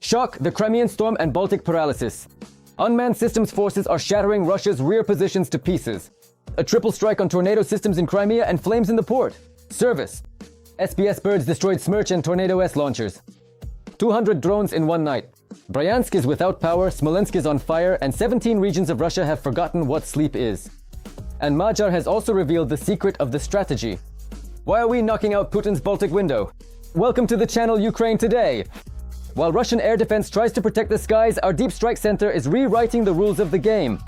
Shock, the Crimean storm and Baltic paralysis. Unmanned systems forces are shattering Russia's rear positions to pieces. A triple strike on tornado systems in Crimea and flames in the port. Service. SBS birds destroyed Smerch and Tornado-S launchers. 200 drones in one night. Bryansk is without power, Smolensk is on fire, and 17 regions of Russia have forgotten what sleep is. And Magyar has also revealed the secret of the strategy. Why are we knocking out Putin's Baltic window? Welcome to the channel Ukraine Today. While Russian air defense tries to protect the skies, our deep strike center is rewriting the rules of the game.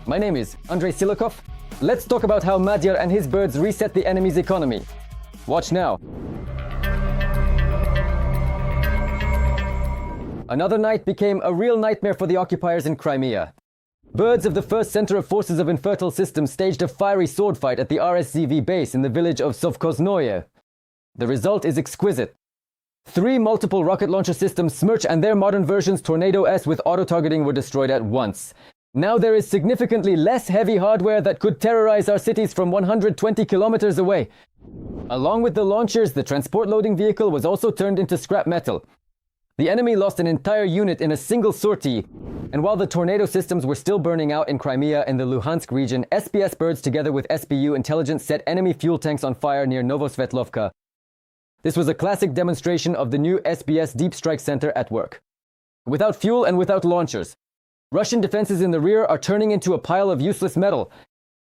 My name is Andrei Silikov. Let's talk about how Magyar and his birds reset the enemy's economy. Watch now. Another night became a real nightmare for the occupiers in Crimea. Birds of the first Center of Forces of Infertile Systems staged a fiery sword fight at the RSZV base in the village of Sovkhoznoye. The result is exquisite. 3 multiple rocket launcher systems, Smerch and their modern versions Tornado-S with auto-targeting were destroyed at once. Now there is significantly less heavy hardware that could terrorize our cities from 120 kilometers away. Along with the launchers, the transport loading vehicle was also turned into scrap metal. The enemy lost an entire unit in a single sortie, and while the tornado systems were still burning out in Crimea and the Luhansk region, SBS birds together with SBU intelligence set enemy fuel tanks on fire near Novosvetlovka. This was a classic demonstration of the new SBS Deep Strike Center at work. Without fuel and without launchers, Russian defenses in the rear are turning into a pile of useless metal,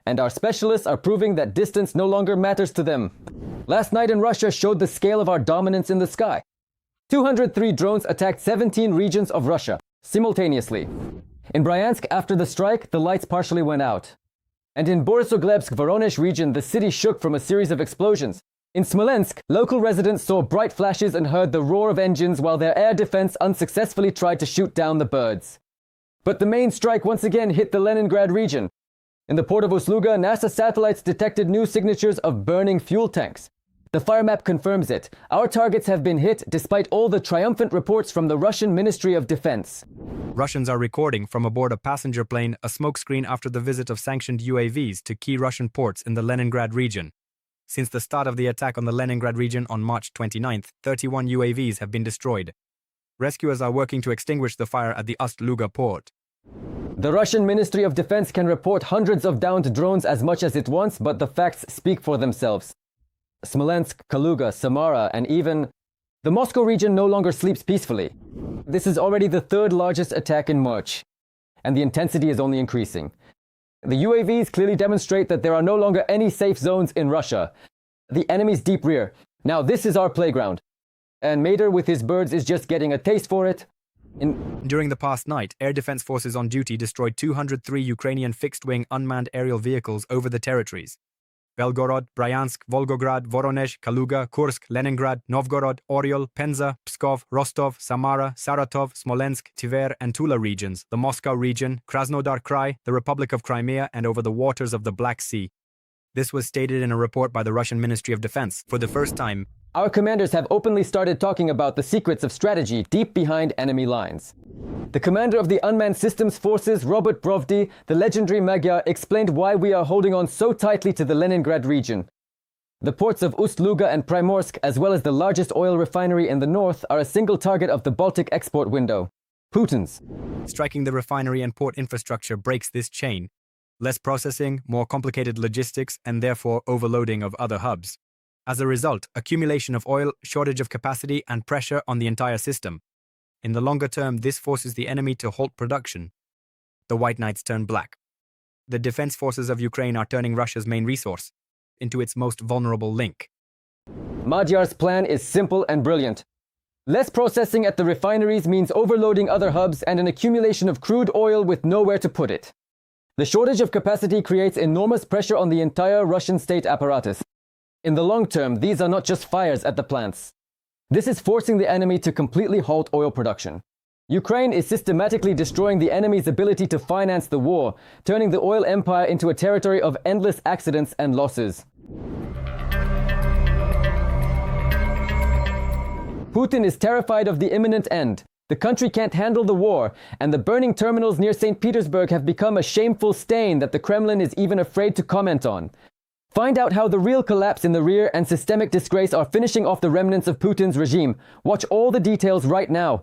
and our specialists are proving that distance no longer matters to them. Last night in Russia showed the scale of our dominance in the sky. 203 drones attacked 17 regions of Russia simultaneously. In Bryansk, after the strike, the lights partially went out. And in Borisogledsk-Voronezh region, the city shook from a series of explosions. In Smolensk, local residents saw bright flashes and heard the roar of engines while their air defense unsuccessfully tried to shoot down the birds. But the main strike once again hit the Leningrad region. In the port of Ust-Luga, NASA satellites detected new signatures of burning fuel tanks. The fire map confirms it. Our targets have been hit despite all the triumphant reports from the Russian Ministry of Defense. Russians are recording from aboard a passenger plane a smokescreen after the visit of sanctioned UAVs to key Russian ports in the Leningrad region. Since the start of the attack on the Leningrad region on March 29th, 31 UAVs have been destroyed. Rescuers are working to extinguish the fire at the Ust-Luga port. The Russian Ministry of Defense can report hundreds of downed drones as much as it wants, but the facts speak for themselves. Smolensk, Kaluga, Samara, and even the Moscow region no longer sleeps peacefully. This is already the 3rd largest attack in March, and the intensity is only increasing. The UAVs clearly demonstrate that there are no longer any safe zones in Russia. The enemy's deep rear. Now this is our playground. And Mater with his birds is just getting a taste for it. During the past night, air defense forces on duty destroyed 203 Ukrainian fixed-wing unmanned aerial vehicles over the territories. Belgorod, Bryansk, Volgograd, Voronezh, Kaluga, Kursk, Leningrad, Novgorod, Oryol, Penza, Pskov, Rostov, Samara, Saratov, Smolensk, Tver, and Tula regions, the Moscow region, Krasnodar Krai, the Republic of Crimea, and over the waters of the Black Sea. This was stated in a report by the Russian Ministry of Defense. For the first time, our commanders have openly started talking about the secrets of strategy deep behind enemy lines. The commander of the Unmanned Systems Forces, Robert Brovdy, the legendary Magyar, explained why we are holding on so tightly to the Leningrad region. The ports of Ust-Luga and Primorsk, as well as the largest oil refinery in the north, are a single target of the Baltic export window. Putin's. Striking the refinery and port infrastructure breaks this chain. Less processing, more complicated logistics, and therefore overloading of other hubs. As a result, accumulation of oil, shortage of capacity, and pressure on the entire system. In the longer term, this forces the enemy to halt production. The White Knights turn black. The defense forces of Ukraine are turning Russia's main resource into its most vulnerable link. Magyar's plan is simple and brilliant. Less processing at the refineries means overloading other hubs and an accumulation of crude oil with nowhere to put it. The shortage of capacity creates enormous pressure on the entire Russian state apparatus. In the long term, these are not just fires at the plants. This is forcing the enemy to completely halt oil production. Ukraine is systematically destroying the enemy's ability to finance the war, turning the oil empire into a territory of endless accidents and losses. Putin is terrified of the imminent end. The country can't handle the war, and the burning terminals near St. Petersburg have become a shameful stain that the Kremlin is even afraid to comment on. Find out how the real collapse in the rear and systemic disgrace are finishing off the remnants of Putin's regime. Watch all the details right now.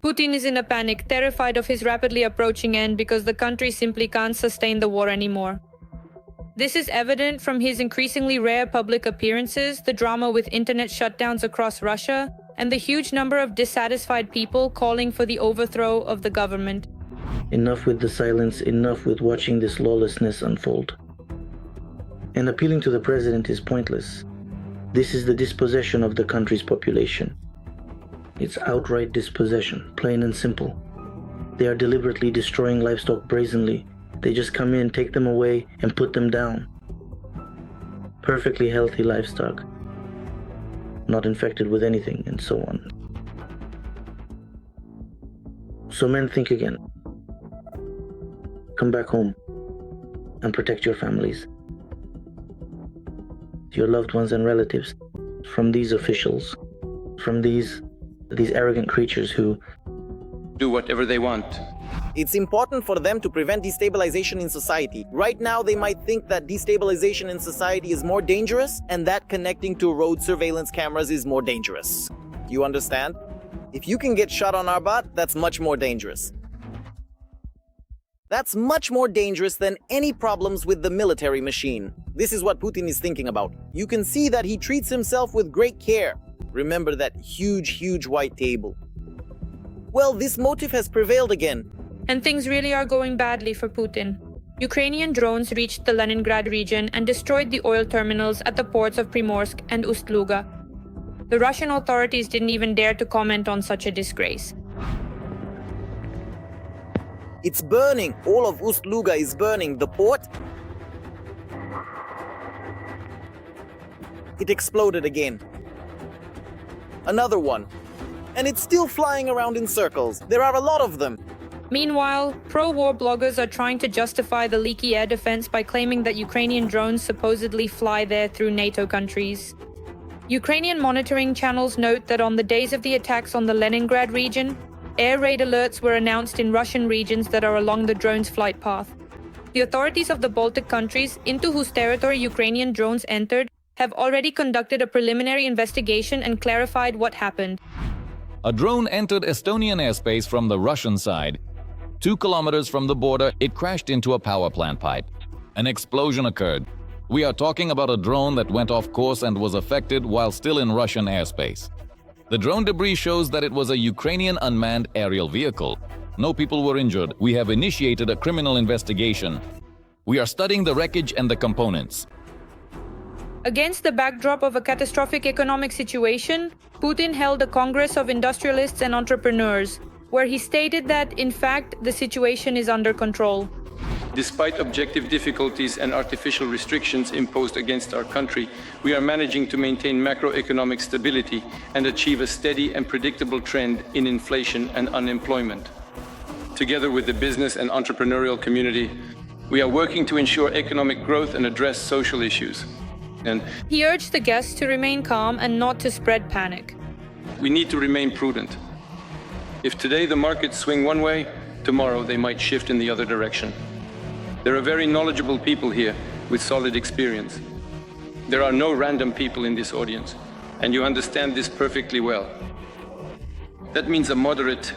Putin is in a panic, terrified of his rapidly approaching end because the country simply can't sustain the war anymore. This is evident from his increasingly rare public appearances, the drama with internet shutdowns across Russia, and the huge number of dissatisfied people calling for the overthrow of the government. Enough with the silence, enough with watching this lawlessness unfold. And appealing to the president is pointless. This is the dispossession of the country's population. It's outright dispossession, plain and simple. They are deliberately destroying livestock brazenly. They just come in, take them away, and put them down. Perfectly healthy livestock, not infected with anything, and so on. So men, think again. Come back home and protect your families, your loved ones and relatives, from these officials, from these arrogant creatures who do whatever they want. It's important for them to prevent destabilization in society. Right now, they might think that destabilization in society is more dangerous and that connecting to road surveillance cameras is more dangerous. You understand? If you can get shot on our butt, that's much more dangerous. That's much more dangerous than any problems with the military machine. This is what Putin is thinking about. You can see that he treats himself with great care. Remember that huge white table. Well, this motive has prevailed again. And things really are going badly for Putin. Ukrainian drones reached the Leningrad region and destroyed the oil terminals at the ports of Primorsk and Ust-Luga. The Russian authorities didn't even dare to comment on such a disgrace. It's burning. All of Ust-Luga is burning. The port? It exploded again. Another one. And it's still flying around in circles. There are a lot of them. Meanwhile, pro-war bloggers are trying to justify the leaky air defense by claiming that Ukrainian drones supposedly fly there through NATO countries. Ukrainian monitoring channels note that on the days of the attacks on the Leningrad region, air raid alerts were announced in Russian regions that are along the drone's flight path. The authorities of the Baltic countries, into whose territory Ukrainian drones entered, have already conducted a preliminary investigation and clarified what happened. A drone entered Estonian airspace from the Russian side. 2 kilometers from the border, it crashed into a power plant pipe. An explosion occurred. We are talking about a drone that went off course and was affected while still in Russian airspace. The drone debris shows that it was a Ukrainian unmanned aerial vehicle. No people were injured. We have initiated a criminal investigation. We are studying the wreckage and the components. Against the backdrop of a catastrophic economic situation, Putin held a Congress of Industrialists and Entrepreneurs, where he stated that, in fact, the situation is under control. Despite objective difficulties and artificial restrictions imposed against our country, we are managing to maintain macroeconomic stability and achieve a steady and predictable trend in inflation and unemployment. Together with the business and entrepreneurial community, we are working to ensure economic growth and address social issues. And he urged the guests to remain calm and not to spread panic. we need to remain prudent. If today the markets swing one way, tomorrow they might shift in the other direction. There are very knowledgeable people here with solid experience. There are no random people in this audience, and you understand this perfectly well. That means a moderate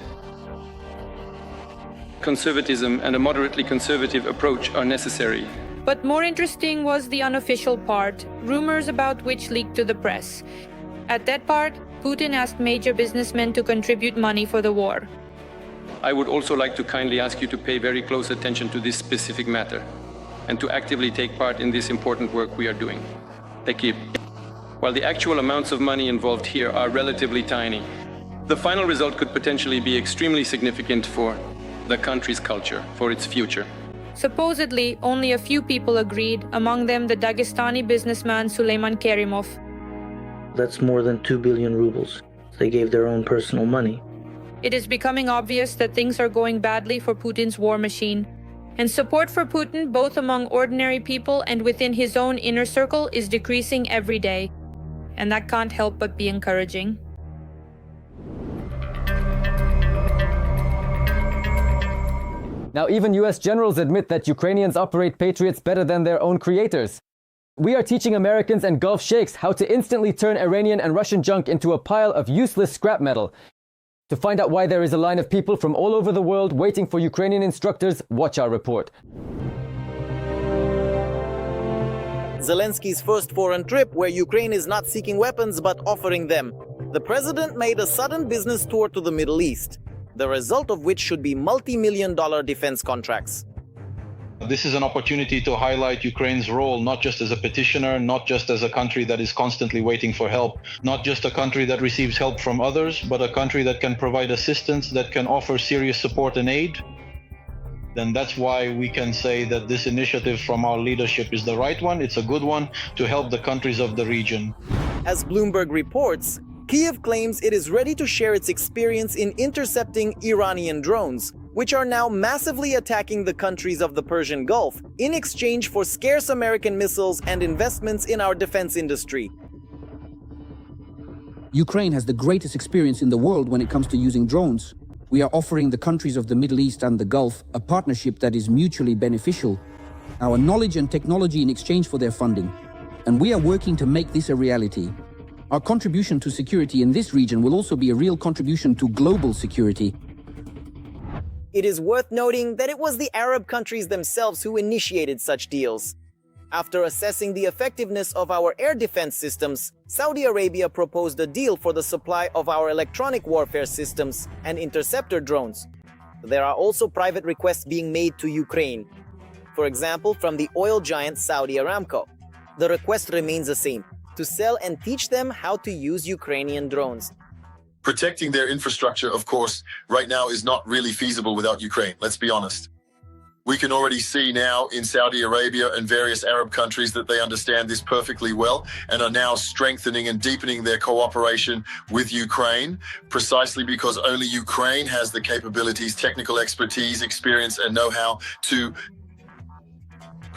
conservatism and a moderately conservative approach are necessary. But more interesting was the unofficial part, rumors about which leaked to the press. At that part, Putin asked major businessmen to contribute money for the war. I would also like to kindly ask you to pay very close attention to this specific matter and to actively take part in this important work we are doing. Thank you. While the actual amounts of money involved here are relatively tiny, the final result could potentially be extremely significant for the country's culture, for its future. Supposedly, only a few people agreed, among them the Dagestani businessman Suleiman Kerimov. That's more than 2 billion rubles. They gave their own personal money. It is becoming obvious that things are going badly for Putin's war machine. And support for Putin, both among ordinary people and within his own inner circle, is decreasing every day. And that can't help but be encouraging. Now, even US generals admit that Ukrainians operate Patriots better than their own creators. We are teaching Americans and Gulf sheikhs how to instantly turn Iranian and Russian junk into a pile of useless scrap metal. To find out why there is a line of people from all over the world waiting for Ukrainian instructors, watch our report. Zelensky's first foreign trip, where Ukraine is not seeking weapons but offering them. The president made a sudden business tour to the Middle East, the result of which should be multi-million-dollar defense contracts. This is an opportunity to highlight Ukraine's role, not just as a petitioner, not just as a country that is constantly waiting for help, not just a country that receives help from others, but a country that can provide assistance, that can offer serious support and aid. Then that's why we can say that this initiative from our leadership is the right one. It's a good one to help the countries of the region. As Bloomberg reports, Kyiv claims it is ready to share its experience in intercepting Iranian drones, which are now massively attacking the countries of the Persian Gulf in exchange for scarce American missiles and investments in our defense industry. Ukraine has the greatest experience in the world when it comes to using drones. We are offering the countries of the Middle East and the Gulf a partnership that is mutually beneficial. Our knowledge and technology in exchange for their funding. And we are working to make this a reality. Our contribution to security in this region will also be a real contribution to global security. It is worth noting that it was the Arab countries themselves who initiated such deals. After assessing the effectiveness of our air defense systems, Saudi Arabia proposed a deal for the supply of our electronic warfare systems and interceptor drones. There are also private requests being made to Ukraine. For example, from the oil giant Saudi Aramco. The request remains the same: to sell and teach them how to use Ukrainian drones. Protecting their infrastructure, of course, right now is not really feasible without Ukraine, let's be honest. We can already see now in Saudi Arabia and various Arab countries that they understand this perfectly well and are now strengthening and deepening their cooperation with Ukraine, precisely because only Ukraine has the capabilities, technical expertise, experience, and know-how to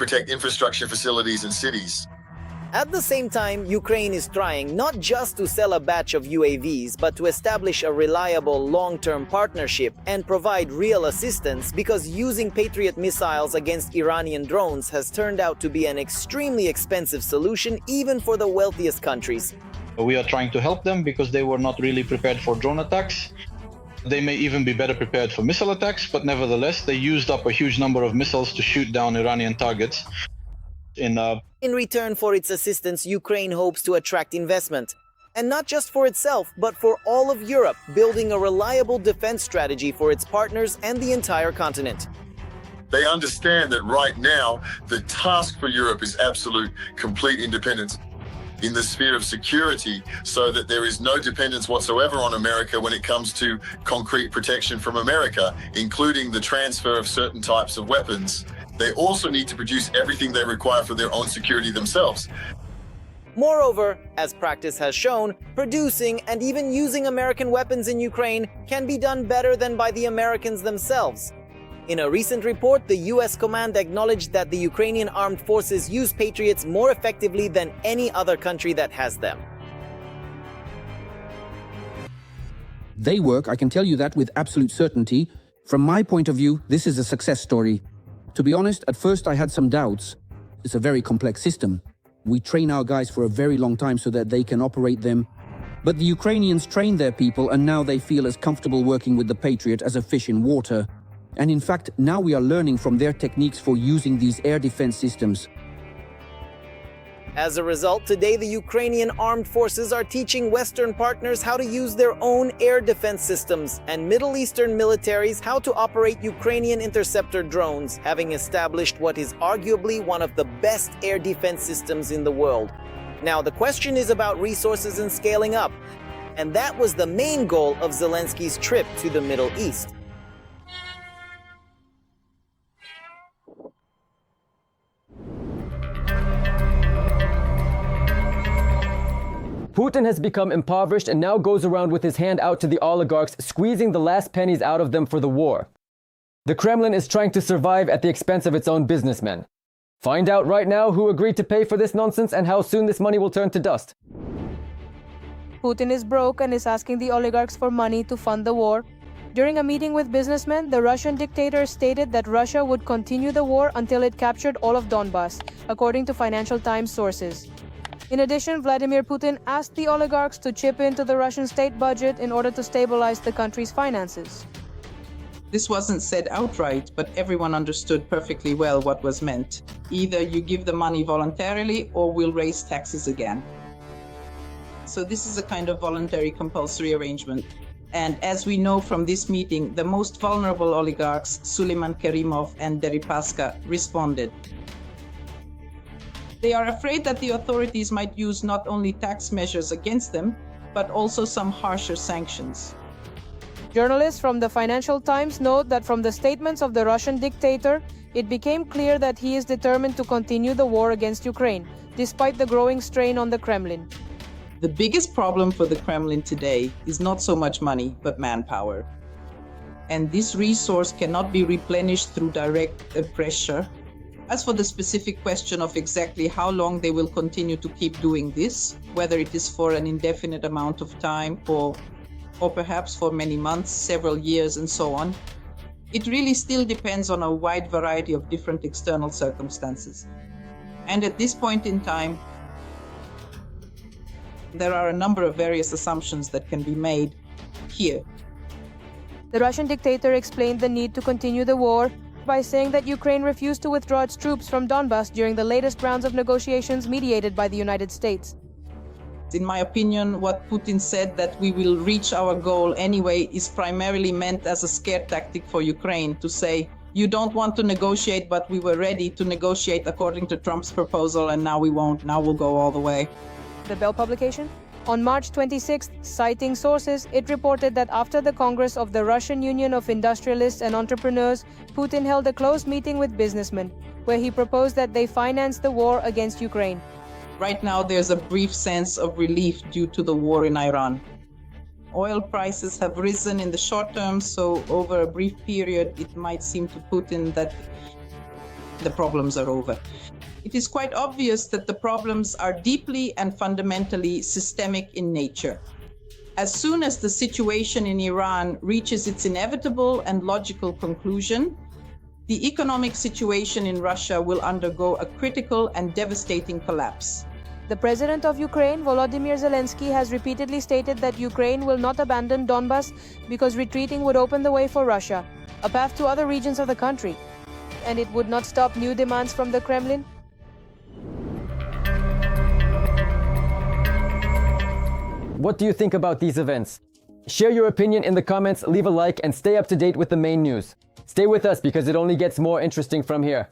protect infrastructure facilities and cities. At the same time, Ukraine is trying not just to sell a batch of UAVs, but to establish a reliable long-term partnership and provide real assistance, because using Patriot missiles against Iranian drones has turned out to be an extremely expensive solution even for the wealthiest countries. We are trying to help them because they were not really prepared for drone attacks. They may even be better prepared for missile attacks, but nevertheless, they used up a huge number of missiles to shoot down Iranian targets. In return for its assistance, Ukraine hopes to attract investment. And not just for itself, but for all of Europe, building a reliable defense strategy for its partners and the entire continent. They understand that right now, the task for Europe is absolute, complete independence in the sphere of security, so that there is no dependence whatsoever on America when it comes to concrete protection from America, including the transfer of certain types of weapons. They also need to produce everything they require for their own security themselves. Moreover, as practice has shown, producing and even using American weapons in Ukraine can be done better than by the Americans themselves. In a recent report, the US command acknowledged that the Ukrainian armed forces use Patriots more effectively than any other country that has them. They work, I can tell you that with absolute certainty. From my point of view, this is a success story. To be honest, at first I had some doubts. It's a very complex system. We train our guys for a very long time so that they can operate them. But the Ukrainians train their people, and now they feel as comfortable working with the Patriot as a fish in water. And in fact, now we are learning from their techniques for using these air defense systems. As a result, today the Ukrainian armed forces are teaching Western partners how to use their own air defense systems, and Middle Eastern militaries how to operate Ukrainian interceptor drones, having established what is arguably one of the best air defense systems in the world. Now, the question is about resources and scaling up, and that was the main goal of Zelensky's trip to the Middle East. Putin has become impoverished and now goes around with his hand out to the oligarchs, squeezing the last pennies out of them for the war. The Kremlin is trying to survive at the expense of its own businessmen. Find out right now who agreed to pay for this nonsense and how soon this money will turn to dust. Putin is broke and is asking the oligarchs for money to fund the war. During a meeting with businessmen, the Russian dictator stated that Russia would continue the war until it captured all of Donbass, according to Financial Times sources. In addition, Vladimir Putin asked the oligarchs to chip into the Russian state budget in order to stabilize the country's finances. This wasn't said outright, but everyone understood perfectly well what was meant. Either you give the money voluntarily or we'll raise taxes again. So this is a kind of voluntary compulsory arrangement. And as we know from this meeting, the most vulnerable oligarchs, Suleiman Kerimov and Deripaska, responded. They are afraid that the authorities might use not only tax measures against them, but also some harsher sanctions. Journalists from the Financial Times note that from the statements of the Russian dictator, it became clear that he is determined to continue the war against Ukraine, despite the growing strain on the Kremlin. The biggest problem for the Kremlin today is not so much money, but manpower. And this resource cannot be replenished through direct pressure. As for the specific question of exactly how long they will continue to keep doing this, whether it is for an indefinite amount of time or perhaps for many months, several years, and so on, it really still depends on a wide variety of different external circumstances. And at this point in time, there are a number of various assumptions that can be made here. The Russian dictator explained the need to continue the war by saying that Ukraine refused to withdraw its troops from Donbas during the latest rounds of negotiations mediated by the United States. In my opinion, what Putin said, that we will reach our goal anyway, is primarily meant as a scare tactic for Ukraine to say, you don't want to negotiate, but we were ready to negotiate according to Trump's proposal, and now we won't. Now we'll go all the way. The Bell publication? On March 26th, citing sources, it reported that after the Congress of the Russian Union of Industrialists and Entrepreneurs, Putin held a closed meeting with businessmen, where he proposed that they finance the war against Ukraine. Right now, there's a brief sense of relief due to the war in Iran. Oil prices have risen in the short term, so over a brief period, it might seem to Putin that the problems are over. It is quite obvious that the problems are deeply and fundamentally systemic in nature. As soon as the situation in Iran reaches its inevitable and logical conclusion, the economic situation in Russia will undergo a critical and devastating collapse. The president of Ukraine, Volodymyr Zelensky, has repeatedly stated that Ukraine will not abandon Donbas because retreating would open the way for Russia, a path to other regions of the country. And it would not stop new demands from the Kremlin. What do you think about these events? Share your opinion in the comments, leave a like, and stay up to date with the main news. Stay with us because it only gets more interesting from here.